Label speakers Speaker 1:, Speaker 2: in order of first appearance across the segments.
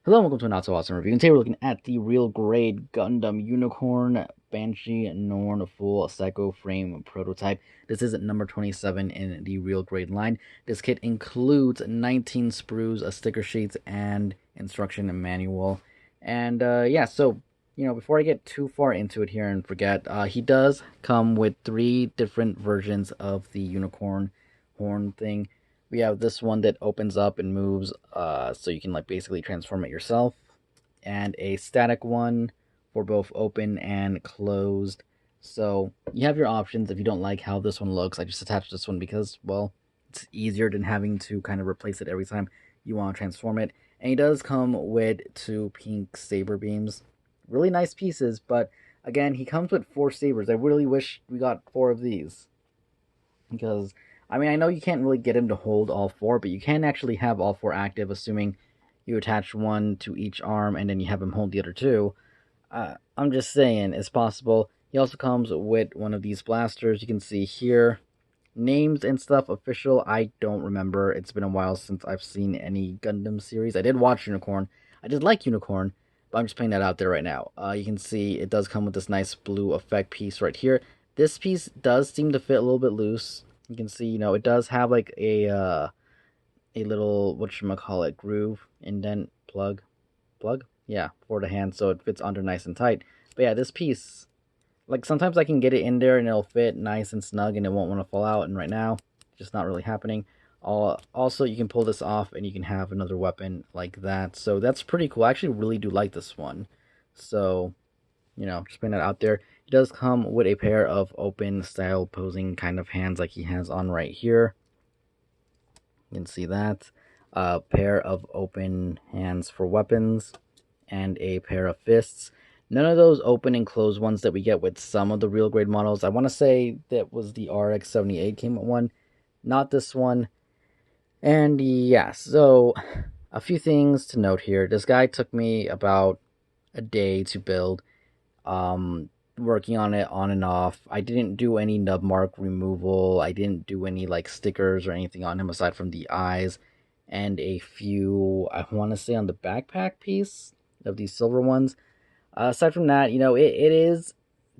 Speaker 1: Hello and welcome to an Not So Awesome Review, and today we're looking at the real grade Gundam Unicorn Banshee Norn full Psycho Frame prototype. This is number 27 in the real grade line. This kit includes 19 sprues, a sticker sheet, and instruction manual. And yeah, so before I get too far into it here and forget, he does come with 3 different versions of the unicorn horn thing. We have this one that opens up and moves, so you can like basically transform it yourself, and a static one for both open and closed. So you have your options. If you don't like how this one looks, I just attached this one because, well, it's easier than having to kind of replace it every time you want to transform it. And he does come with 2 pink Saber Beams. Really nice pieces, but again, he comes with 4 sabers. I really wish we got 4 of these. Because, I mean, I know you can't really get him to hold all 4, but you can actually have all 4 active, assuming you attach one to each arm and then you have him hold the other 2. I'm just saying, it's possible. He also comes with one of these blasters. You can see here, names and stuff official. I don't remember. It's been a while since I've seen any Gundam series. I did watch Unicorn. I did like Unicorn, but I'm just putting that out there right now. You can see it does come with this nice blue effect piece right here. This piece does seem to fit a little bit loose. You can see, it does have like a little whatchamacallit groove indent plug, yeah, for the hand, so it fits under nice and tight. But yeah, this piece, like, sometimes I can get it in there and it'll fit nice and snug and it won't want to fall out, and right now just not really happening. Also, you can pull this off and you can have another weapon like that, so that's pretty cool. I actually really do like this one. So just putting that out there. It does come with a pair of open style posing kind of hands like he has on right here. You can see that. A pair of open hands for weapons, and a pair of fists. None of those open and closed ones that we get with some of the real grade models. I want to say that was the RX-78 came with one, not this one. And yeah, so a few things to note here. This guy took me about a day to build. Working on it on and off. I didn't do any nub mark removal. I didn't do any like stickers or anything on him aside from the eyes and a few, I want to say, on the backpack piece of these silver ones. Aside from that, it is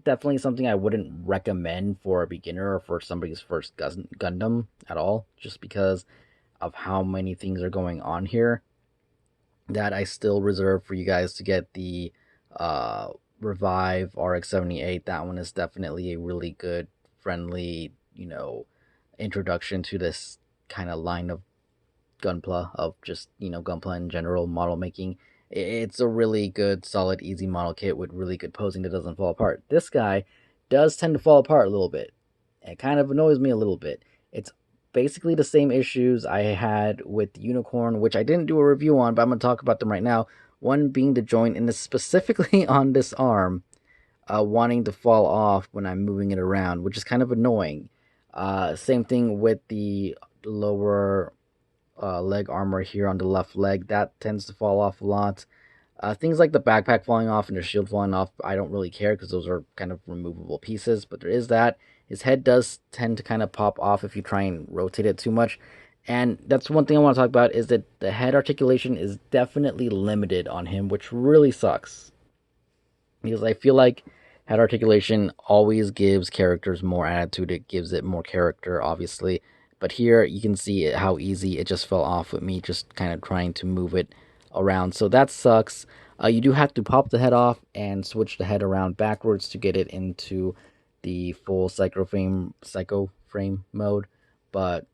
Speaker 1: definitely something I wouldn't recommend for a beginner or for somebody's first Gundam at all, just because of how many things are going on here that I still reserve for you guys to get the uh, Revive RX-78. That one is definitely a really good, friendly, introduction to this kind of line of Gunpla, of just, Gunpla in general, model making. It's a really good, solid, easy model kit with really good posing that doesn't fall apart. This guy does tend to fall apart a little bit. It kind of annoys me a little bit. It's basically the same issues I had with Unicorn, which I didn't do a review on, but I'm going to talk about them right now. One being the joint, and specifically on this arm, wanting to fall off when I'm moving it around, which is kind of annoying. Same thing with the lower leg armor here on the left leg. That tends to fall off a lot. Things like the backpack falling off and the shield falling off, I don't really care because those are kind of removable pieces, but there is that. His head does tend to kind of pop off if you try and rotate it too much. And that's one thing I want to talk about, is that the head articulation is definitely limited on him, which really sucks. Because I feel like head articulation always gives characters more attitude. It gives it more character, obviously. But here you can see how easy it just fell off with me just kind of trying to move it around. So that sucks. You do have to pop the head off and switch the head around backwards to get it into the full psycho frame mode. But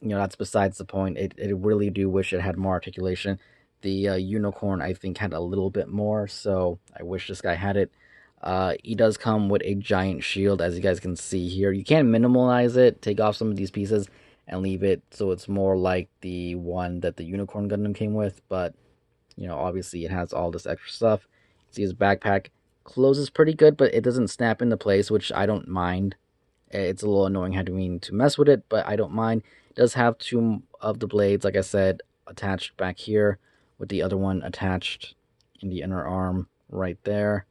Speaker 1: that's besides the point. It really do wish it had more articulation. The unicorn, I think, had a little bit more, so I wish this guy had it. He does come with a giant shield, as you guys can see here. You can minimalize it, take off some of these pieces, and leave it so it's more like the one that the Unicorn Gundam came with, but, obviously it has all this extra stuff. See, his backpack closes pretty good, but it doesn't snap into place, which I don't mind. It's a little annoying having to mess with it, but I don't mind. It does have 2 of the blades, like I said, attached back here, with the other one attached in the inner arm right there.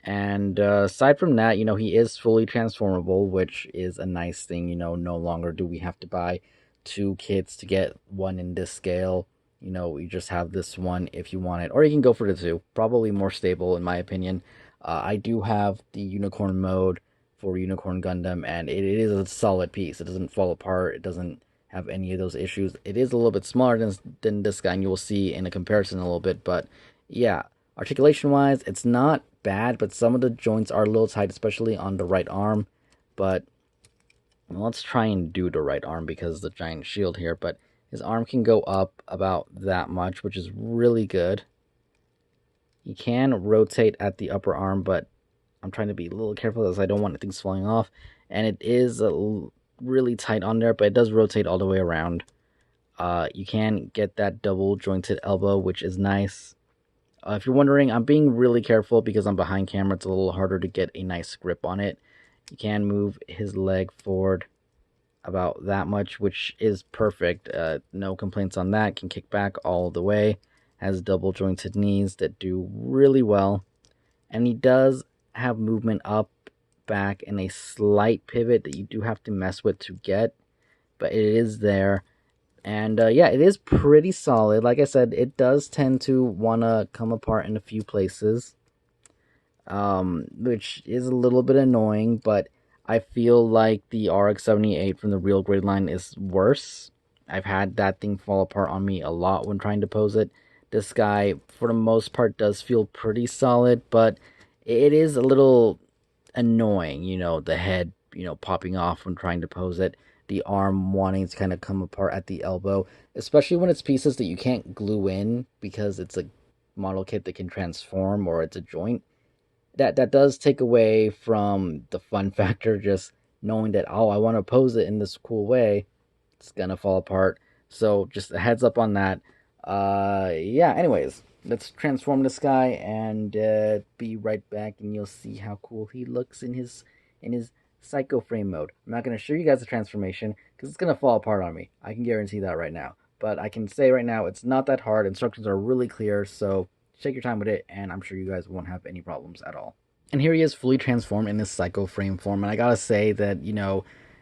Speaker 1: And aside from that, he is fully transformable, which is a nice thing. No longer do we have to buy 2 kits to get one in this scale. You just have this one if you want it, or you can go for the two. Probably more stable, in my opinion. I do have the Unicorn mode for Unicorn Gundam, and it is a solid piece. It doesn't fall apart. It doesn't have any of those issues. It is a little bit smaller than this guy, and you will see in a comparison a little bit. But yeah, articulation wise, it's not bad, but some of the joints are a little tight, especially on the right arm. But let's try and do the right arm because of the giant shield here. But his arm can go up about that much, which is really good. He can rotate at the upper arm, but I'm trying to be a little careful as I don't want things falling off. And it is really tight on there, but it does rotate all the way around. You can get that double jointed elbow, which is nice. If you're wondering, I'm being really careful because I'm behind camera. It's a little harder to get a nice grip on it. You can move his leg forward about that much, which is perfect. No complaints on that. Can kick back all the way. Has double jointed knees that do really well. And he does have movement up, back, and a slight pivot that you do have to mess with to get. But it is there. And yeah, it is pretty solid. Like I said, it does tend to want to come apart in a few places, which is a little bit annoying, but I feel like the RX-78 from the real grade line is worse. I've had that thing fall apart on me a lot when trying to pose it. This guy, for the most part, does feel pretty solid, but it is a little annoying, the head, popping off when trying to pose it, the arm wanting to kind of come apart at the elbow, especially when it's pieces that you can't glue in because it's a model kit that can transform or it's a joint. That does take away from the fun factor, just knowing that, oh, I want to pose it in this cool way. It's gonna fall apart. So just a heads up on that. Yeah, anyways, let's transform this guy and be right back, and you'll see how cool he looks in his psycho frame mode. I'm not gonna show you guys the transformation because it's gonna fall apart on me. I can guarantee that right now. But I can say right now it's not that hard. Instructions are really clear, so take your time with it, and I'm sure you guys won't have any problems at all. And here he is fully transformed in this psycho frame form, and I gotta say that,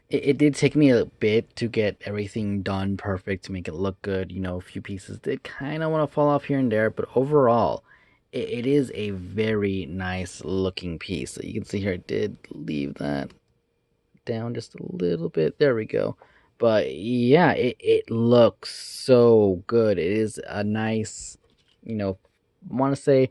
Speaker 1: it did take me a bit to get everything done perfect to make it look good. A few pieces did kind of want to fall off here and there, but overall, it is a very nice looking piece. So you can see here, I did leave that down just a little bit. There we go. But yeah, it looks so good. It is a nice, I want to say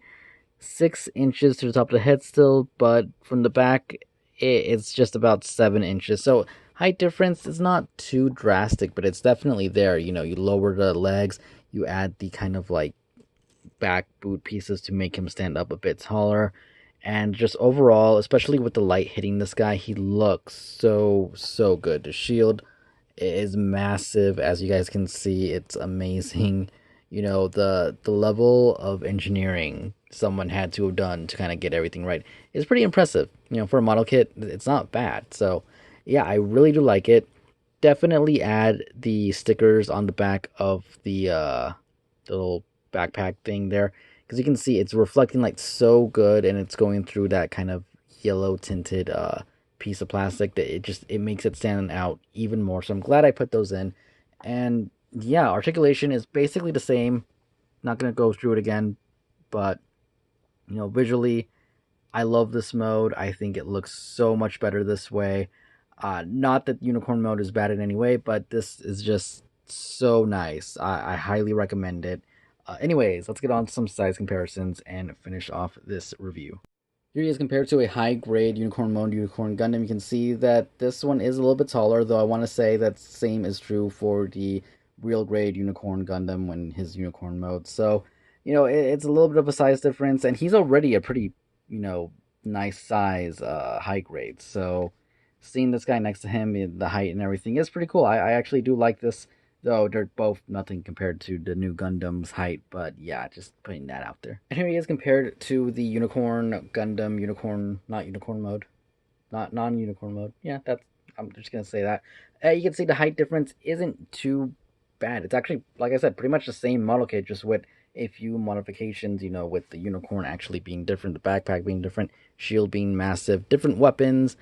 Speaker 1: 6 inches to the top of the head still, but from the back, it's just about 7 inches. So height difference is not too drastic, but it's definitely there. You lower the legs, you add the kind of like back boot pieces to make him stand up a bit taller. And just overall, especially with the light hitting this guy, he looks so good. The shield is massive, as you guys can see. It's amazing. The level of engineering someone had to have done to kind of get everything right is pretty impressive. For a model kit, it's not bad. So yeah, I really do like it. Definitely add the stickers on the back of the little backpack thing there, because you can see it's reflecting like so good, and it's going through that kind of yellow tinted piece of plastic that it makes it stand out even more. So I'm glad I put those in. And yeah, articulation is basically the same. Not gonna go through it again, but visually, I love this mode. I think it looks so much better this way. Not that unicorn mode is bad in any way, but this is just so nice. I highly recommend it. Anyways, let's get on to some size comparisons and finish off this review. Here he is compared to a high-grade Unicorn Mode Unicorn Gundam. You can see that this one is a little bit taller, though I want to say that same is true for the real grade Unicorn Gundam when his Unicorn mode. So, it's a little bit of a size difference, and he's already a pretty, nice size high grade. So, seeing this guy next to him, the height and everything is pretty cool. I actually do like this, though they're both nothing compared to the new Gundam's height, but yeah, just putting that out there. And here he is compared to the Unicorn Gundam Unicorn, not Unicorn mode, not non-Unicorn mode. Yeah, I'm just gonna say that. You can see the height difference isn't too bad. It's actually, like I said, pretty much the same model kit, just with a few modifications, with the Unicorn actually being different, the backpack being different, shield being massive, different weapons,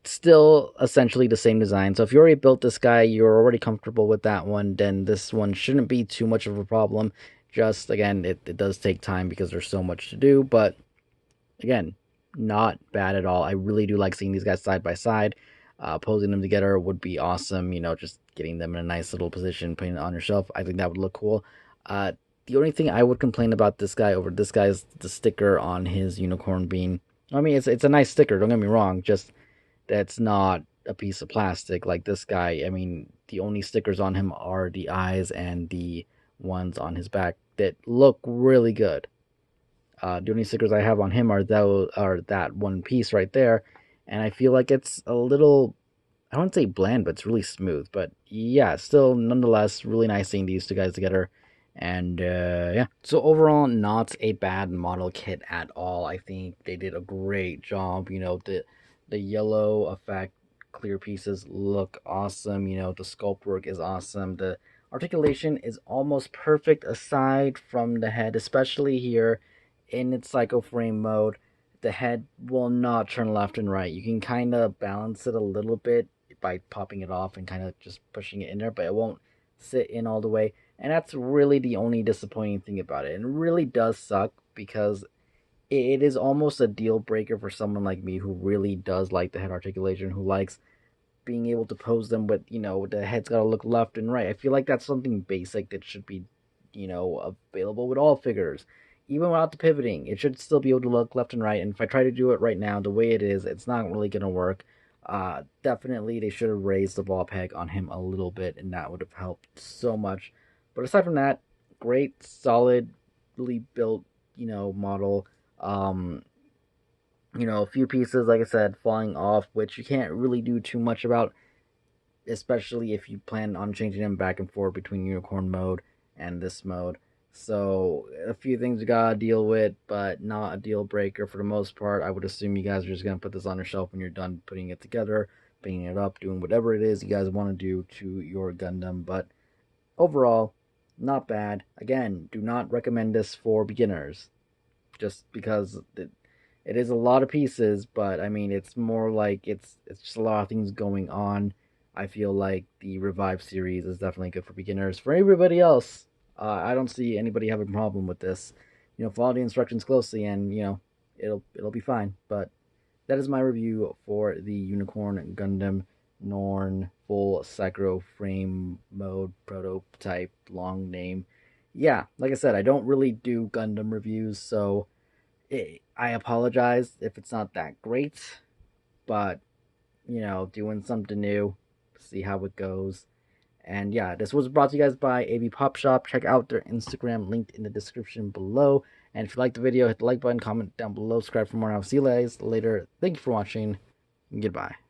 Speaker 1: still essentially the same design. So if you already built this guy, you're already comfortable with that one, then this one shouldn't be too much of a problem. Just again, it does take time because there's so much to do, but again, not bad at all. I really do like seeing these guys side by side. Posing them together would be awesome. Just getting them in a nice little position, putting it on your shelf. I think that would look cool. The only thing I would complain about this guy over this guy is the sticker on his unicorn beam. I mean, it's a nice sticker. Don't get me wrong. Just that's not a piece of plastic like this guy. I mean, the only stickers on him are the eyes and the ones on his back that look really good. The only stickers I have on him are that one piece right there, and I feel like it's a little, I wouldn't say bland, but it's really smooth. But yeah, still nonetheless really nice seeing these two guys together. And yeah, so overall, not a bad model kit at all. I think they did a great job. The yellow effect clear pieces look awesome. The sculpt work is awesome. The articulation is almost perfect aside from the head, especially here in its psycho frame mode. The head will not turn left and right. You can kind of balance it a little bit by popping it off and kind of just pushing it in there, but it won't sit in all the way. And that's really the only disappointing thing about it. And it really does suck because it is almost a deal breaker for someone like me who really does like the head articulation, who likes being able to pose them with, the head's got to look left and right. I feel like that's something basic that should be, available with all figures. Even without the pivoting, it should still be able to look left and right. And if I try to do it right now, the way it is, it's not really going to work. Definitely, they should have raised the ball peg on him a little bit, and that would have helped so much. But aside from that, great, solidly built, model. A few pieces, like I said, falling off, which you can't really do too much about, especially if you plan on changing them back and forth between unicorn mode and this mode. So a few things you gotta deal with, but not a deal breaker for the most part. I would assume you guys are just gonna put this on your shelf when you're done putting it together, painting it up, doing whatever it is you guys want to do to your Gundam. But overall, not bad. Again, do not recommend this for beginners, just because it is a lot of pieces, but I mean, it's more like it's just a lot of things going on. I feel like the Revive series is definitely good for beginners. For everybody else, I don't see anybody having a problem with this. Follow the instructions closely, and it'll be fine. But that is my review for the Unicorn Gundam Norn full Psycho frame mode prototype, long name. Yeah, like I said, I don't really do Gundam reviews, so I apologize if it's not that great, but doing something new, see how it goes. And yeah, this was brought to you guys by AV Pop Shop. Check out their Instagram linked in the description below. And if you liked the video, hit the like button, comment down below, subscribe for more, and I'll see you guys later. Thank you for watching, and goodbye.